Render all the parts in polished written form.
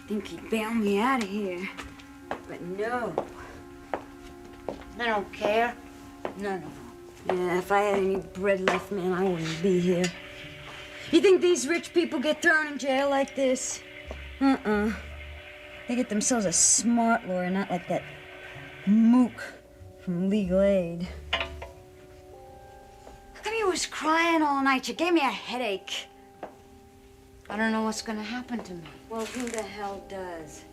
think he'd bail me out of here. But no. I don't care. No. Yeah, if I had any bread left, man, I wouldn't be here. You think these rich people get thrown in jail like this? They get themselves a smart lawyer, not like that mook from legal aid. How come you was crying all night? You gave me a headache. I don't know what's gonna happen to me. Well, who the hell does?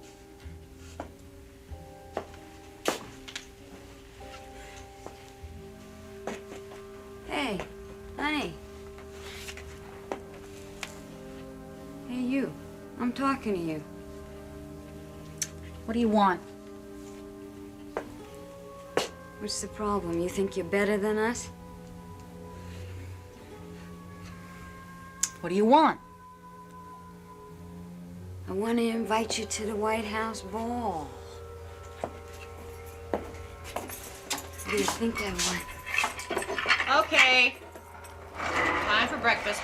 Hey, honey. Hey, you. I'm talking to you. What do you want? What's the problem? You think you're better than us? What do you want? I want to invite you to the White House ball. What do you think I want? Okay. Time for breakfast.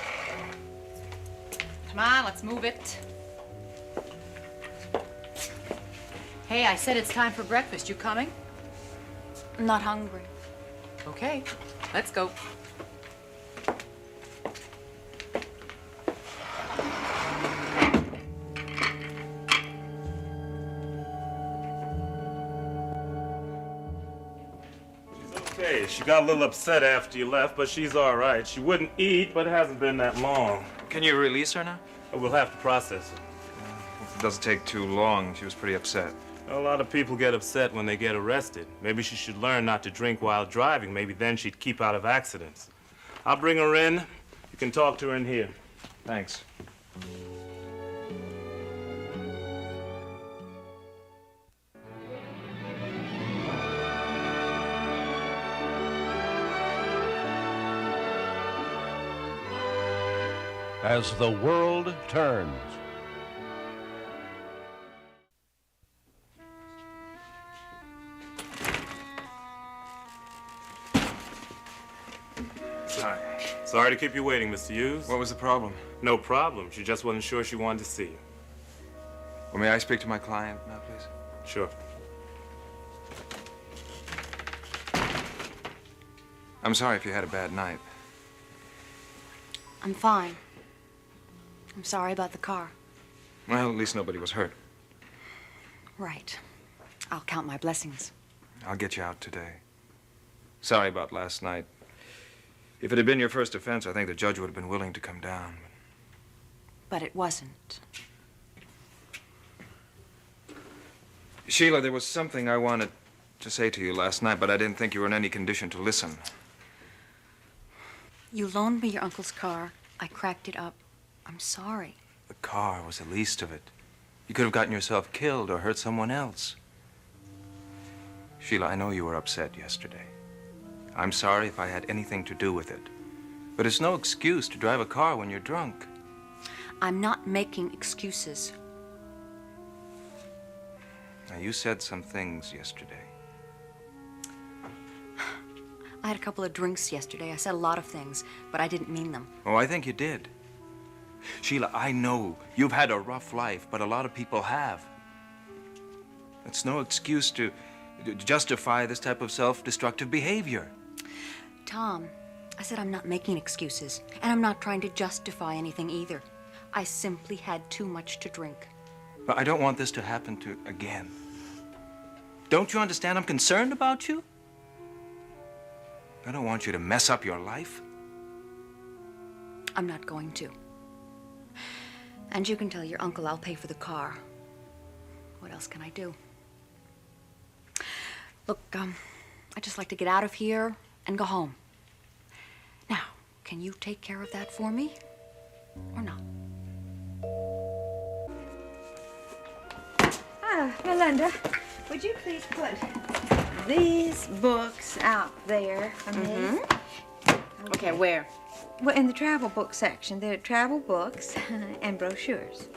Come on, let's move it. Hey, I said it's time for breakfast. You coming? I'm not hungry. Okay, let's go. Okay, she got a little upset after you left, but she's all right. She wouldn't eat, but it hasn't been that long. Can you release her now? We'll have to process it. If it doesn't take too long. She was pretty upset. A lot of people get upset when they get arrested. Maybe she should learn not to drink while driving. Maybe then she'd keep out of accidents. I'll bring her in. You can talk to her in here. Thanks. As the world turns. Sorry to keep you waiting, Mr. Hughes. What was the problem? No problem. She just wasn't sure she wanted to see you. Well, may I speak to my client now, please? Sure. I'm sorry if you had a bad night. I'm fine. I'm sorry about the car. Well, at least nobody was hurt. Right. I'll count my blessings. I'll get you out today. Sorry about last night. If it had been your first offense, I think the judge would have been willing to come down. But it wasn't. Sheila, there was something I wanted to say to you last night, but I didn't think you were in any condition to listen. You loaned me your uncle's car. I cracked it up. I'm sorry. The car was the least of it. You could have gotten yourself killed or hurt someone else. Sheila, I know you were upset yesterday. I'm sorry if I had anything to do with it. But it's no excuse to drive a car when you're drunk. I'm not making excuses. Now, you said some things yesterday. I had a couple of drinks yesterday. I said a lot of things, but I didn't mean them. Oh, I think you did. Sheila, I know you've had a rough life, but a lot of people have. It's no excuse to justify this type of self-destructive behavior. Tom, I said I'm not making excuses, and I'm not trying to justify anything either. I simply had too much to drink. But I don't want this to happen again. Don't you understand? I'm concerned about you. I don't want you to mess up your life. I'm not going to. And you can tell your uncle I'll pay for the car. What else can I do? Look, I'd just like to get out of here and go home. Now, can you take care of that for me? Or not? Melinda, would you please put these books out there for me? Okay, where? Well, in the travel book section. There are travel books and brochures.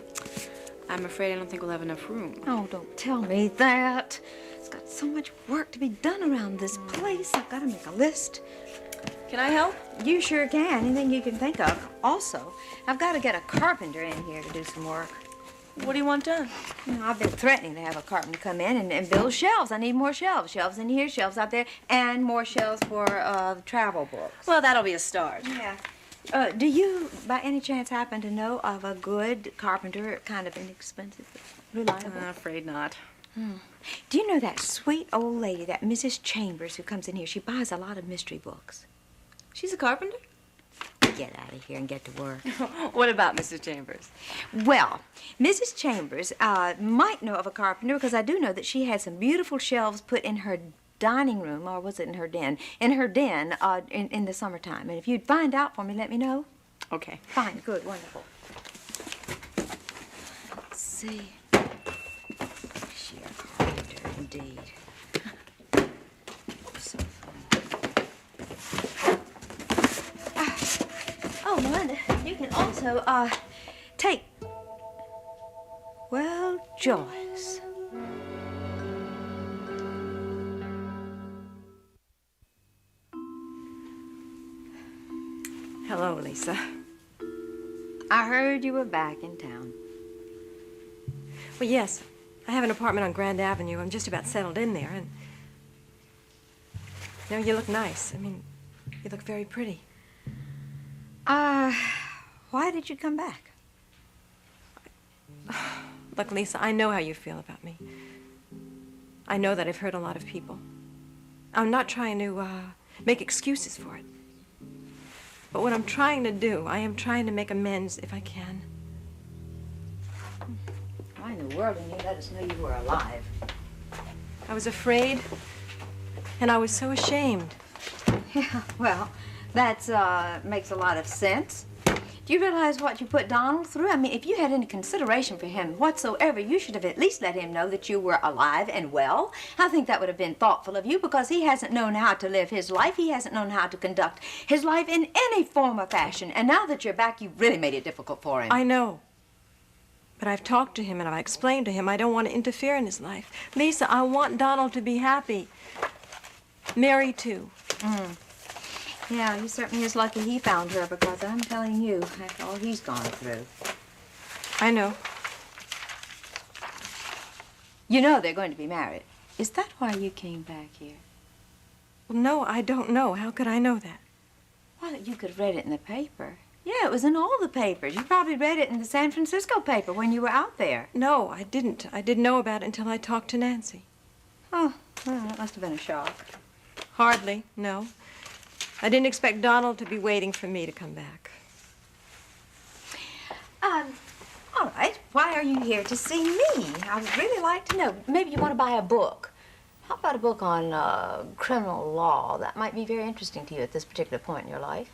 I'm afraid I don't think we'll have enough room. Oh, don't tell me that. It's got so much work to be done around this place. I've got to make a list. Can I help? You sure can. Anything you can think of. Also, I've got to get a carpenter in here to do some work. What do you want done? You know, I've been threatening to have a carpenter come in and build shelves. I need more shelves. Shelves in here, shelves out there, and more shelves for travel books. Well, that'll be a start. Yeah. Do you, by any chance, happen to know of a good carpenter, kind of inexpensive, reliable? I'm afraid not. Do you know that sweet old lady, that Mrs. Chambers, who comes in here? She buys a lot of mystery books. She's a carpenter? Get out of here and get to work. What about Mrs. Chambers? Well, Mrs. Chambers might know of a carpenter because I do know that she had some beautiful shelves put in her dining room, or was it in her den? In her den in the summertime. And if you'd find out for me, let me know. Okay. Fine, good, wonderful. Let's see. She a carpenter, indeed. So funny. Oh, Melinda, you can also, take... Well, Joyce. Hello, Lisa. I heard you were back in town. Well, yes. I have an apartment on Grand Avenue. I'm just about settled in there, and... You know, you look nice. I mean, you look very pretty. Why did you come back? Look, Lisa, I know how you feel about me. I know that I've hurt a lot of people. I'm not trying to, make excuses for it. But what I'm trying to do, I am trying to make amends if I can. Why in the world didn't you let us know you were alive? I was afraid, and I was so ashamed. Yeah, well, that makes a lot of sense. Do you realize what you put Donald through? I mean, if you had any consideration for him whatsoever, you should have at least let him know that you were alive and well. I think that would have been thoughtful of you because he hasn't known how to live his life. He hasn't known how to conduct his life in any form or fashion. And now that you're back, you've really made it difficult for him. I know. But I've talked to him and I've explained to him I don't want to interfere in his life. Lisa, I want Donald to be happy. Mary, too. Yeah, he certainly is lucky he found her because I'm telling you, after all he's gone through. I know. You know they're going to be married. Is that why you came back here? Well, no, I don't know. How could I know that? Well, you could have read it in the paper. Yeah, it was in all the papers. You probably read it in the San Francisco paper when you were out there. No, I didn't. I didn't know about it until I talked to Nancy. Oh, well, that must have been a shock. Hardly, no. I didn't expect Donald to be waiting for me to come back. All right. Why are you here to see me? I would really like to know. Maybe you want to buy a book. How about a book on criminal law? That might be very interesting to you at this particular point in your life.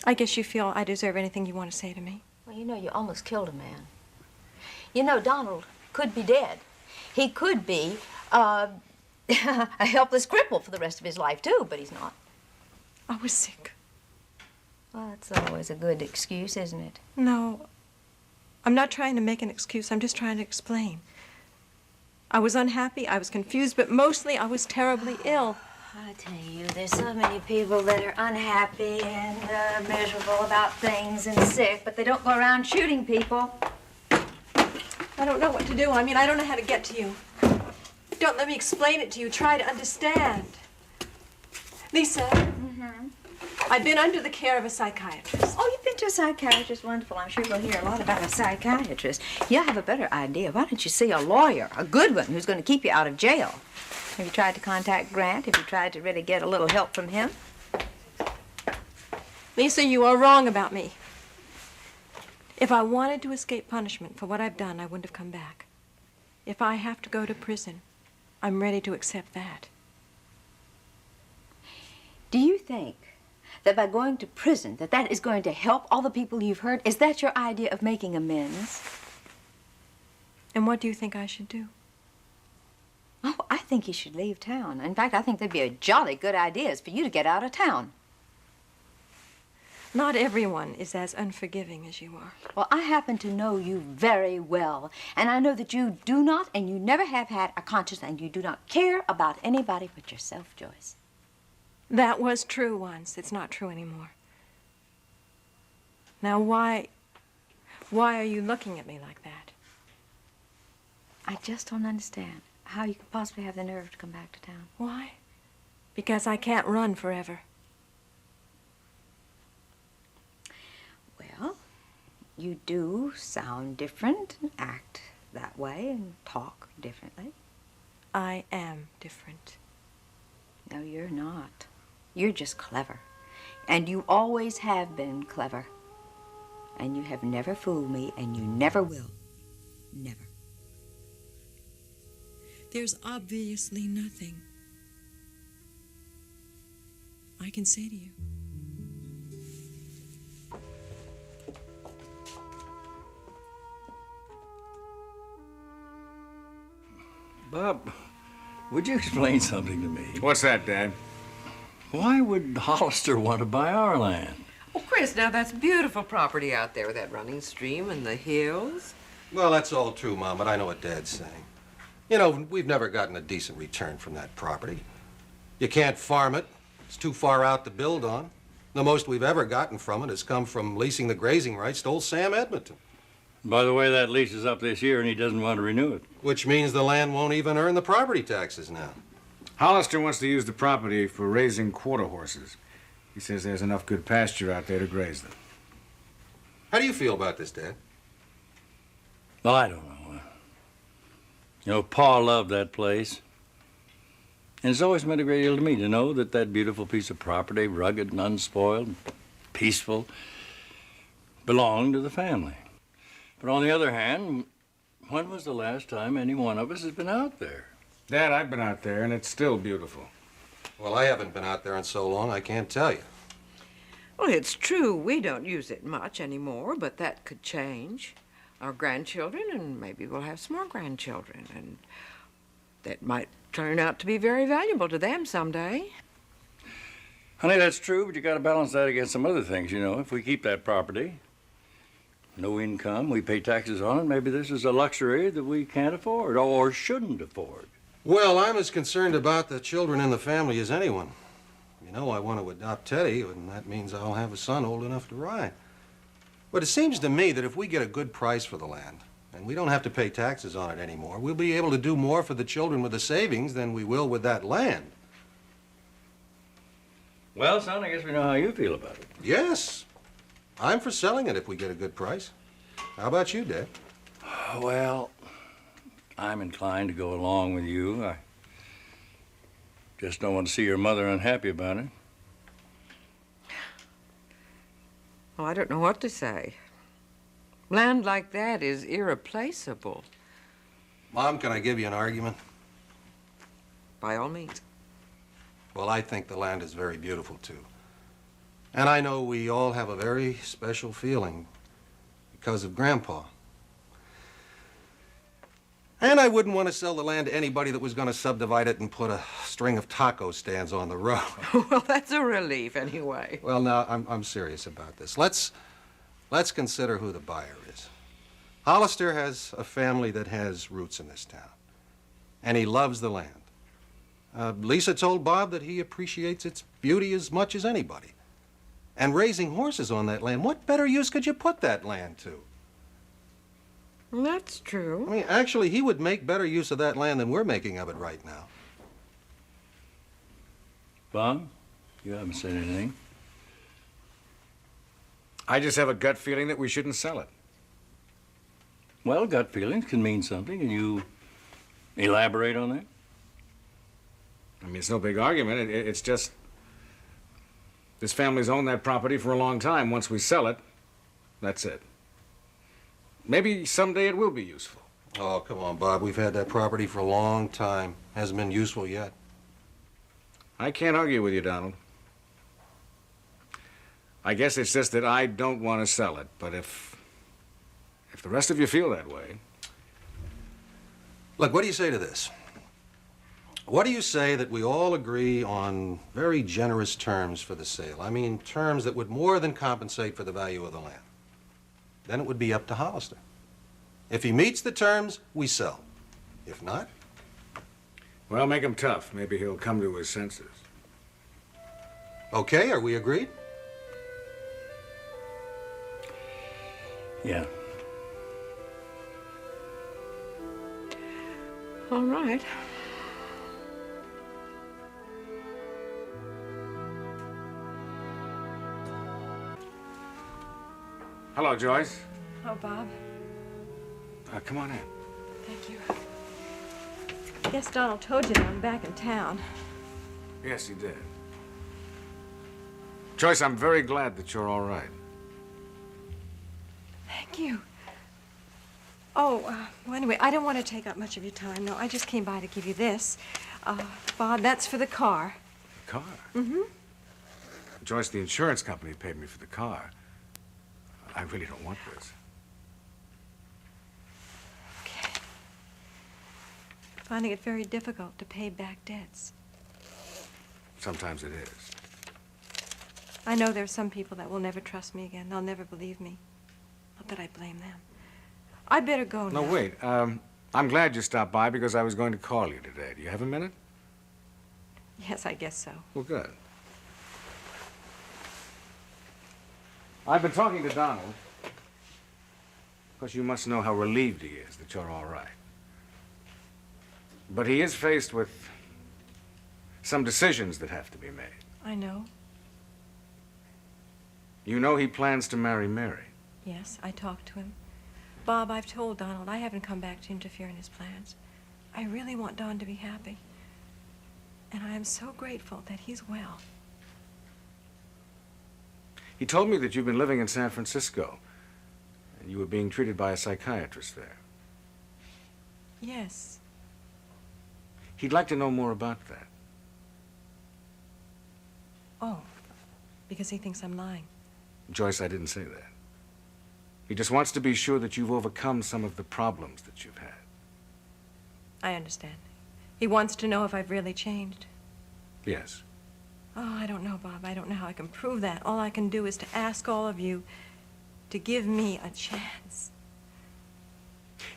I guess you feel I deserve anything you want to say to me. Well, you know, you almost killed a man. You know, Donald could be dead. He could be a helpless cripple for the rest of his life, too, but he's not. I was sick. Well, that's always a good excuse, isn't it? No, I'm not trying to make an excuse. I'm just trying to explain. I was unhappy, I was confused, but mostly I was terribly ill. I tell you, there's so many people that are unhappy and miserable about things and sick, but they don't go around shooting people. I don't know what to do. I mean, I don't know how to get to you. Don't let me explain it to you. Try to understand. Lisa, I've been under the care of a psychiatrist. Oh, you've been to a psychiatrist? Wonderful. I'm sure we'll hear a lot about a psychiatrist. You'll have a better idea. Why don't you see a lawyer, a good one, who's going to keep you out of jail? Have you tried to contact Grant? Have you tried to really get a little help from him? Lisa, you are wrong about me. If I wanted to escape punishment for what I've done, I wouldn't have come back. If I have to go to prison, I'm ready to accept that. Do you think that by going to prison, that is going to help all the people you've hurt? Is that your idea of making amends? And what do you think I should do? Oh, I think you should leave town. In fact, I think that'd be a jolly good idea is for you to get out of town. Not everyone is as unforgiving as you are. Well, I happen to know you very well, and I know that you do not and you never have had a conscience and you do not care about anybody but yourself, Joyce. That was true once. It's not true anymore. Now, why Why are you looking at me like that? I just don't understand how you could possibly have the nerve to come back to town. Why? Because I can't run forever. Well, you do sound different and act that way and talk differently. I am different. No, you're not. You're just clever. And you always have been clever. And you have never fooled me, and you never will. Never. There's obviously nothing I can say to you. Bob, would you explain something to me? What's that, Dad? Why would Hollister want to buy our land? Oh, Chris, now that's beautiful property out there with that running stream and the hills. Well, that's all true, Mom, but I know what Dad's saying. You know, we've never gotten a decent return from that property. You can't farm it. It's too far out to build on. The most we've ever gotten from it has come from leasing the grazing rights to old Sam Edmonton. By the way, that lease is up this year and he doesn't want to renew it. Which means the land won't even earn the property taxes now. Hollister wants to use the property for raising quarter horses. He says there's enough good pasture out there to graze them. How do you feel about this, Dad? Well, I don't know. You know, Pa loved that place. And it's always meant a great deal to me to know that that beautiful piece of property, rugged and unspoiled, peaceful, belonged to the family. But on the other hand, when was the last time any one of us has been out there? Dad, I've been out there, and it's still beautiful. Well, I haven't been out there in so long, I can't tell you. Well, it's true we don't use it much anymore, but that could change. Our grandchildren, and maybe we'll have some more grandchildren, and that might turn out to be very valuable to them someday. Honey, that's true, but you got to balance that against some other things, you know. If we keep that property, no income, we pay taxes on it, maybe this is a luxury that we can't afford or shouldn't afford. Well, I'm as concerned about the children in the family as anyone. You know, I want to adopt Teddy, and that means I'll have a son old enough to ride. But it seems to me that if we get a good price for the land, and we don't have to pay taxes on it anymore, we'll be able to do more for the children with the savings than we will with that land. Well, son, I guess we know how you feel about it. Yes. I'm for selling it if we get a good price. How about you, Dad? Well, I'm inclined to go along with you. I just don't want to see your mother unhappy about it. Oh, I don't know what to say. Land like that is irreplaceable. Mom, can I give you an argument? By all means. Well, I think the land is very beautiful, too. And I know we all have a very special feeling because of Grandpa. And I wouldn't want to sell the land to anybody that was going to subdivide it and put a string of taco stands on the road. Well, that's a relief anyway. Well, now, I'm serious about this. Let's consider who the buyer is. Hollister has a family that has roots in this town, and he loves the land. Lisa told Bob that he appreciates its beauty as much as anybody. And raising horses on that land, what better use could you put that land to? That's true. I mean, actually, he would make better use of that land than we're making of it right now. Bob, you haven't said anything. I just have a gut feeling that we shouldn't sell it. Well, gut feelings can mean something. Can you elaborate on that? I mean, it's no big argument. It's just this family's owned that property for a long time. Once we sell it, that's it. Maybe someday it will be useful. Oh, come on, Bob. We've had that property for a long time. Hasn't been useful yet. I can't argue with you, Donald. I guess it's just that I don't want to sell it, but if the rest of you feel that way... Look, what do you say to this? What do you say that we all agree on very generous terms for the sale? I mean, terms that would more than compensate for the value of the land. Then it would be up to Hollister. If he meets the terms, we sell. If not... Well, make him tough. Maybe he'll come to his senses. Okay, are we agreed? Yeah. All right. Hello, Joyce. Oh, Bob. Come on in. Thank you. I guess Donald told you that I'm back in town. Yes, he did. Joyce, I'm very glad that you're all right. Thank you. Oh, well, anyway, I don't want to take up much of your time. No, I just came by to give you this. Bob, that's for the car. The car? Mm-hmm. Joyce, the insurance company paid me for the car. I really don't want this. Okay. Finding it very difficult to pay back debts. Sometimes it is. I know there are some people that will never trust me again. They'll never believe me. Not that I blame them. I better go now. No, wait. I'm glad you stopped by because I was going to call you today. Do you have a minute? Yes, I guess so. Well, good. I've been talking to Donald. Because you must know how relieved he is that you're all right. But he is faced with some decisions that have to be made. I know. You know he plans to marry Mary. Yes, I talked to him. Bob, I've told Donald I haven't come back to interfere in his plans. I really want Don to be happy. And I am so grateful that he's well. He told me that you've been living in San Francisco, and you were being treated by a psychiatrist there. Yes. He'd like to know more about that. Oh, because he thinks I'm lying. Joyce, I didn't say that. He just wants to be sure that you've overcome some of the problems that you've had. I understand. He wants to know if I've really changed. Yes. Oh, I don't know, Bob. I don't know how I can prove that. All I can do is to ask all of you to give me a chance.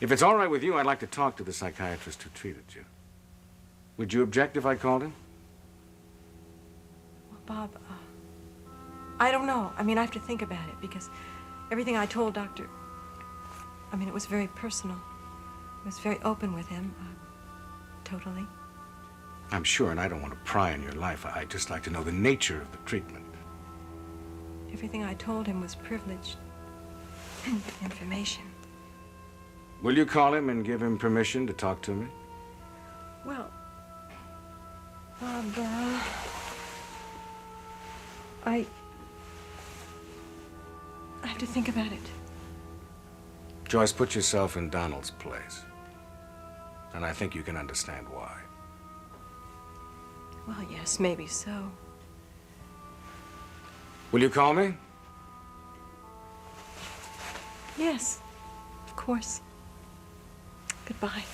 If it's all right with you, I'd like to talk to the psychiatrist who treated you. Would you object if I called him? Well, Bob, I don't know. I mean, I have to think about it because everything I told Dr. it was very personal. I was very open with him. Totally. I'm sure, and I don't want to pry in your life. I'd just like to know the nature of the treatment. Everything I told him was privileged information. Will you call him and give him permission to talk to me? Well, Bob, I have to think about it. Joyce, put yourself in Donald's place. And I think you can understand why. Well, yes, maybe so. Will you call me? Yes, of course. Goodbye.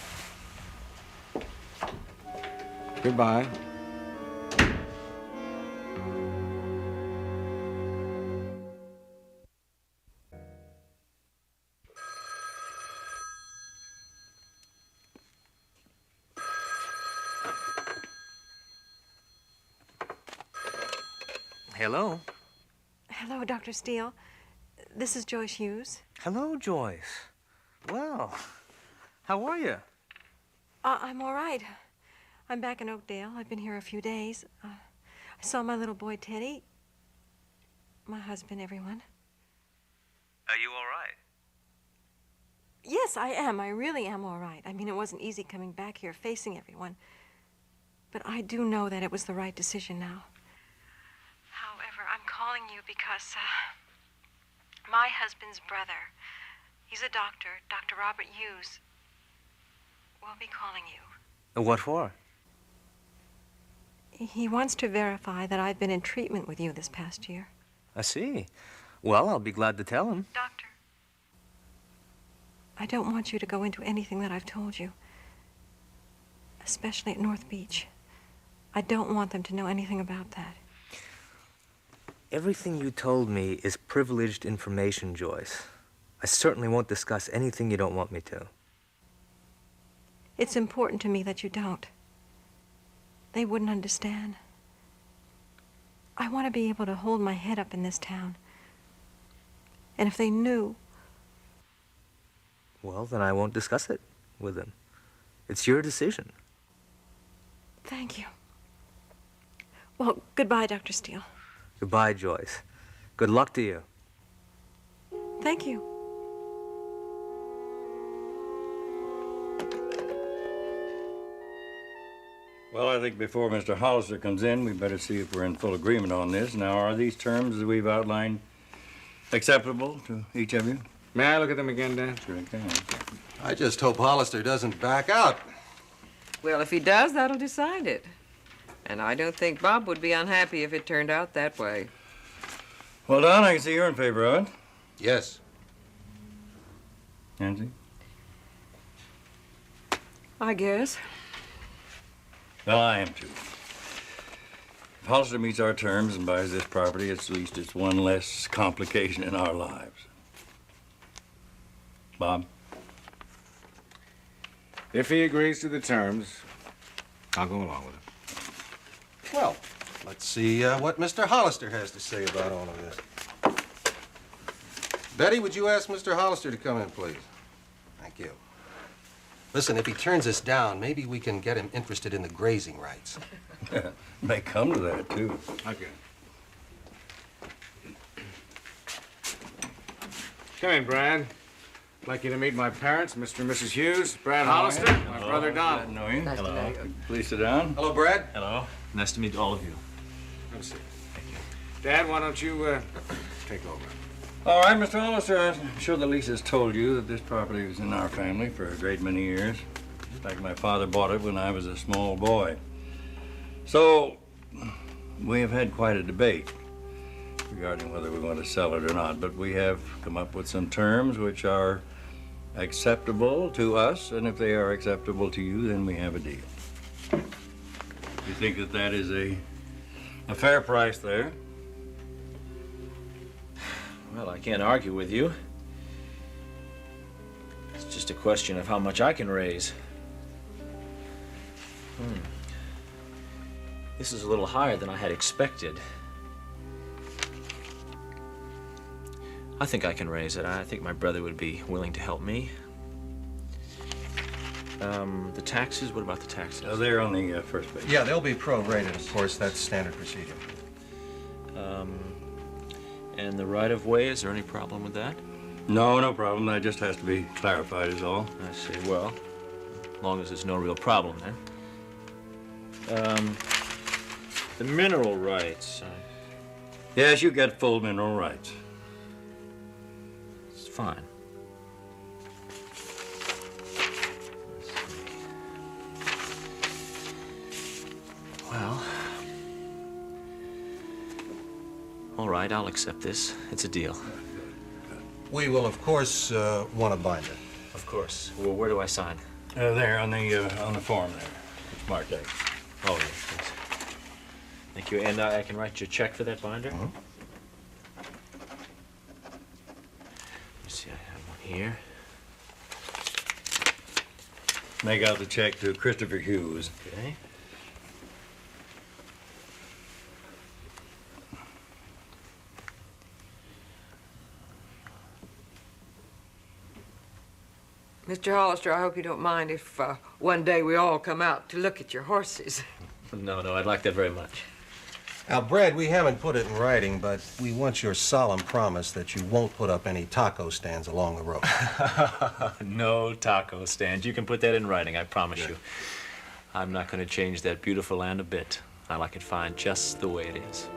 Goodbye. Hello. Hello, Dr. Steele. This is Joyce Hughes. Hello, Joyce. Well, how are you? I'm all right. I'm back in Oakdale. I've been here a few days. I saw my little boy, Teddy. My husband, everyone. Are you all right? Yes, I am. I really am all right. I mean, it wasn't easy coming back here facing everyone. But I do know that it was the right decision now. However, I'm calling you because, my husband's brother, he's a doctor, Dr. Robert Hughes, will be calling you. What for? He wants to verify that I've been in treatment with you this past year. I see. Well, I'll be glad to tell him. Doctor, I don't want you to go into anything that I've told you, especially at North Beach. I don't want them to know anything about that. Everything you told me is privileged information, Joyce. I certainly won't discuss anything you don't want me to. It's important to me that you don't. They wouldn't understand. I want to be able to hold my head up in this town. And if they knew... Well, then I won't discuss it with them. It's your decision. Thank you. Well, goodbye, Dr. Steele. Goodbye, Joyce. Good luck to you. Thank you. Well, I think before Mr. Hollister comes in, we better see if we're in full agreement on this. Now, are these terms that we've outlined acceptable to each of you? May I look at them again, Dan? Sure I can. I just hope Hollister doesn't back out. Well, if he does, that'll decide it. And I don't think Bob would be unhappy if it turned out that way. Well, Don, I can see you're in favor of it. Yes. Nancy? I guess. Well, I am too. If Hollister meets our terms and buys this property, at least it's one less complication in our lives. Bob? If he agrees to the terms, I'll go along with it. Well, let's see what Mr. Hollister has to say about all of this. Betty, would you ask Mr. Hollister to come in, please? Thank you. Listen, if he turns us down, maybe we can get him interested in the grazing rights. May come to that, too. Okay. Come in, Brad. I'd like you to meet my parents, Mr. and Mrs. Hughes, Brad Hollister, my brother Donald. Glad to know you. Nice to know you. Please sit down. Hello, Brad. Hello. Nice to meet all of you. Have a seat. Thank you. Dad, why don't you take over? All right, Mr. Hollister, I'm sure that Lisa's told you that this property was in our family for a great many years. In fact, my father bought it when I was a small boy. So, we have had quite a debate regarding whether we want to sell it or not, but we have come up with some terms which are acceptable to us, and if they are acceptable to you, then we have a deal. You think that that is a fair price there? Well, I can't argue with you. It's just a question of how much I can raise. This is a little higher than I had expected. I think I can raise it. I think my brother would be willing to help me. The taxes, what about the taxes? Oh, they're on the first page. Yeah, they'll be prorated, of course. That's standard procedure. And the right-of-way, is there any problem with that? No, no problem. That just has to be clarified is all. I see. Well, as long as there's no real problem then. The mineral rights. Yes, you get full mineral rights. It's fine. Well, all right, I'll accept this. It's a deal. We will, of course, want to bind it. Of course. Well, where do I sign? There on the form there. It's marked out. Oh, yes, thanks. Thank you. And I can write you a check for that binder? Uh-huh. Let me see, I have one here. Make out the check to Christopher Hughes. Okay. Mr. Hollister, I hope you don't mind if one day we all come out to look at your horses. No, I'd like that very much. Now, Brad, we haven't put it in writing, but we want your solemn promise that you won't put up any taco stands along the road. No taco stands. You can put that in writing, I promise you. I'm not going to change that beautiful land a bit. I like it fine just the way it is.